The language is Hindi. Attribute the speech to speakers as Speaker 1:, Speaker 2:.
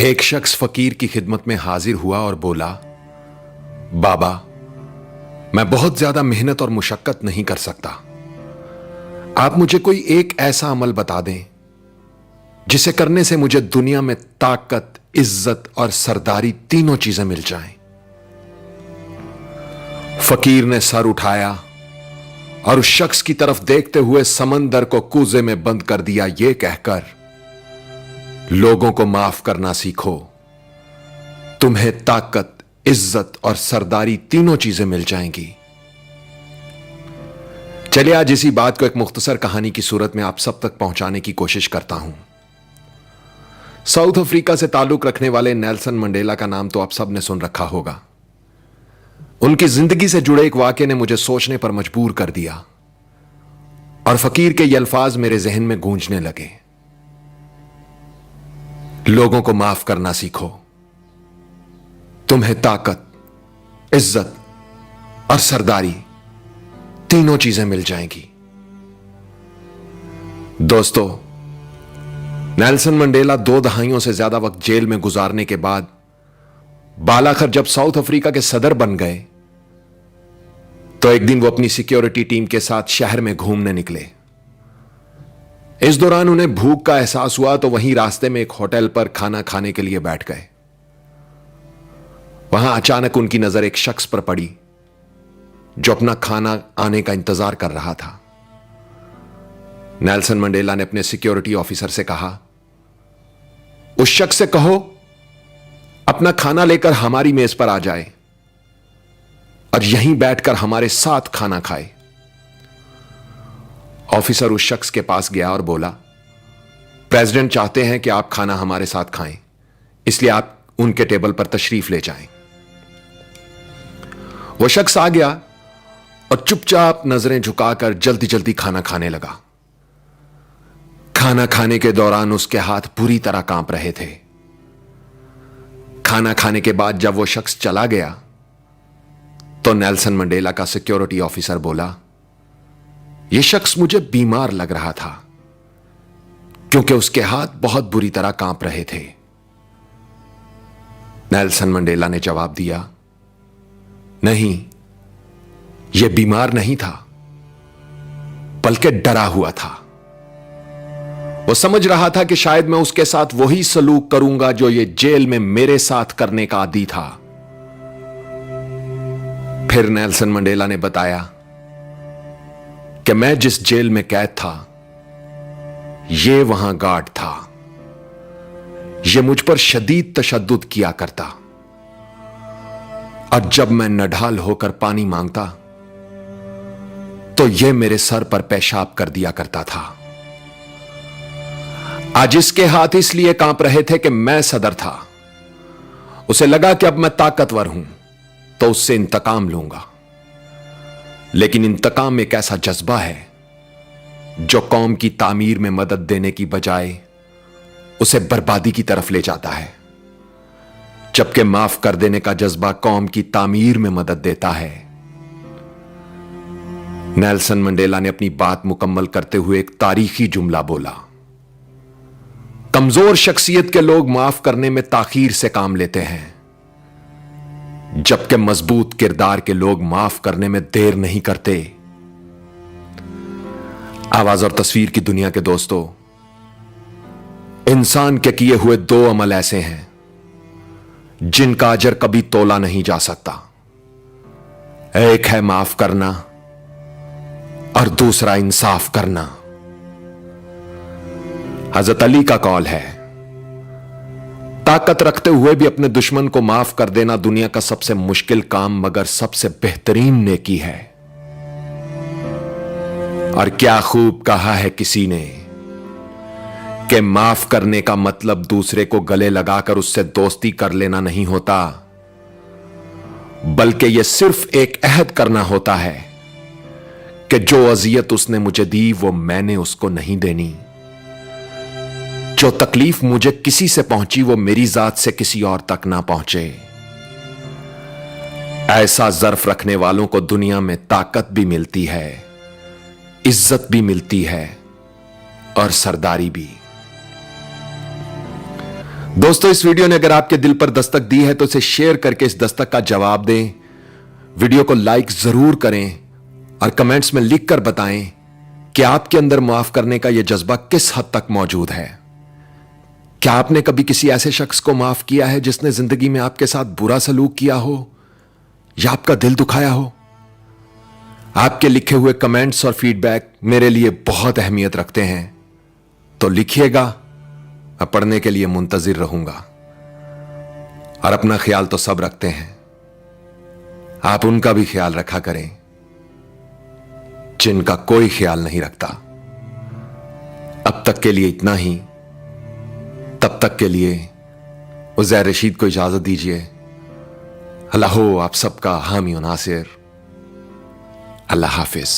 Speaker 1: एक शख्स फकीर की खिदमत में हाजिर हुआ और बोला, बाबा, मैं बहुत ज्यादा मेहनत और मुशक्कत नहीं कर सकता। आप मुझे कोई एक ऐसा अमल बता दें जिसे करने से मुझे दुनिया में ताकत, इज्जत और सरदारी तीनों चीजें मिल जाएं। फकीर ने सर उठाया और उस शख्स की तरफ देखते हुए समंदर को कूजे में बंद कर दिया, यह कहकर, लोगों को माफ करना सीखो, तुम्हें ताकत, इज्जत और सरदारी तीनों चीजें मिल जाएंगी। चलिए आज इसी बात को एक मुख्तसर कहानी की सूरत में आप सब तक पहुंचाने की कोशिश करता हूं। साउथ अफ्रीका से ताल्लुक रखने वाले नेल्सन मंडेला का नाम तो आप सब ने सुन रखा होगा। उनकी जिंदगी से जुड़े एक वाक़े ने मुझे सोचने पर मजबूर कर दिया और फकीर के ये अल्फाज मेरे जहन में गूंजने लगे। लोगों को माफ करना सीखो, तुम्हें ताकत, इज्जत और सरदारी तीनों चीजें मिल जाएंगी। दोस्तों, नेल्सन मंडेला 2 दहाइयों से ज्यादा वक्त जेल में गुजारने के बाद बालाखर जब साउथ अफ्रीका के सदर बन गए तो एक दिन वो अपनी सिक्योरिटी टीम के साथ शहर में घूमने निकले। इस दौरान उन्हें भूख का एहसास हुआ तो वहीं रास्ते में एक होटल पर खाना खाने के लिए बैठ गए। वहां अचानक उनकी नजर एक शख्स पर पड़ी जो अपना खाना आने का इंतजार कर रहा था। नेल्सन मंडेला ने अपने सिक्योरिटी ऑफिसर से कहा, उस शख्स से कहो अपना खाना लेकर हमारी मेज पर आ जाए और यहीं बैठकर हमारे साथ खाना खाए। ऑफिसर उस शख्स के पास गया और बोला, प्रेसिडेंट चाहते हैं कि आप खाना हमारे साथ खाएं, इसलिए आप उनके टेबल पर तशरीफ ले जाएं। वो शख्स आ गया और चुपचाप नजरें झुकाकर जल्दी जल्दी खाना खाने लगा। खाना खाने के दौरान उसके हाथ पूरी तरह कांप रहे थे। खाना खाने के बाद जब वो शख्स चला गया तो नेल्सन मंडेला का सिक्योरिटी ऑफिसर बोला, यह शख्स मुझे बीमार लग रहा था क्योंकि उसके हाथ बहुत बुरी तरह कांप रहे थे। नेल्सन मंडेला ने जवाब दिया, नहीं, यह बीमार नहीं था बल्कि डरा हुआ था। वो समझ रहा था कि शायद मैं उसके साथ वही सलूक करूंगा जो ये जेल में मेरे साथ करने का आदी था। फिर नेल्सन मंडेला ने बताया कि मैं जिस जेल में कैद था, यह वहां गार्ड था। यह मुझ पर शदीद तशद्दुद किया करता और जब मैं नढाल होकर पानी मांगता तो यह मेरे सर पर पेशाब कर दिया करता था। आज इसके हाथ इसलिए कांप रहे थे कि मैं सदर था। उसे लगा कि अब मैं ताकतवर हूं तो उससे इंतकाम लूंगा, लेकिन इंतकाम एक ऐसा जज्बा है जो कौम की तामीर में मदद देने की बजाय उसे बर्बादी की तरफ ले जाता है, जबकि माफ कर देने का जज्बा कौम की तामीर में मदद देता है। नेल्सन मंडेला ने अपनी बात मुकम्मल करते हुए एक तारीखी जुमला बोला, कमजोर शख्सियत के लोग माफ करने में ताखीर से काम लेते हैं, जबकि मजबूत किरदार के लोग माफ करने में देर नहीं करते। आवाज और तस्वीर की दुनिया के दोस्तों, इंसान के किए हुए 2 अमल ऐसे हैं जिनका अजर कभी तोला नहीं जा सकता। एक है माफ करना और दूसरा इंसाफ करना। हजरत अली का कौल है, ताकत रखते हुए भी अपने दुश्मन को माफ कर देना दुनिया का सबसे मुश्किल काम मगर सबसे बेहतरीन नेकी है। और क्या खूब कहा है किसी ने कि माफ करने का मतलब दूसरे को गले लगाकर उससे दोस्ती कर लेना नहीं होता, बल्कि यह सिर्फ एक अहद करना होता है कि जो अजियत उसने मुझे दी वो मैंने उसको नहीं देनी। जो तकलीफ मुझे किसी से पहुंची वो मेरी जात से किसी और तक ना पहुंचे। ऐसा ज़र्फ रखने वालों को दुनिया में ताकत भी मिलती है, इज्जत भी मिलती है और सरदारी भी। दोस्तों, इस वीडियो ने अगर आपके दिल पर दस्तक दी है तो इसे शेयर करके इस दस्तक का जवाब दें। वीडियो को लाइक जरूर करें और कमेंट्स में लिखकर बताएं कि आपके अंदर माफ करने का यह जज्बा किस हद तक मौजूद है। क्या आपने कभी किसी ऐसे शख्स को माफ किया है जिसने जिंदगी में आपके साथ बुरा सलूक किया हो या आपका दिल दुखाया हो? आपके लिखे हुए कमेंट्स और फीडबैक मेरे लिए बहुत अहमियत रखते हैं, तो लिखिएगा, मैं पढ़ने के लिए मुंतजिर रहूंगा। और अपना ख्याल तो सब रखते हैं, आप उनका भी ख्याल रखा करें जिनका कोई ख्याल नहीं रखता। अब तक के लिए इतना ही। तब तक के लिए उज़ैर रशीद को इजाजत दीजिए। अल्लाह हो आप सबका हामी और नासिर। अल्लाह हाफिज।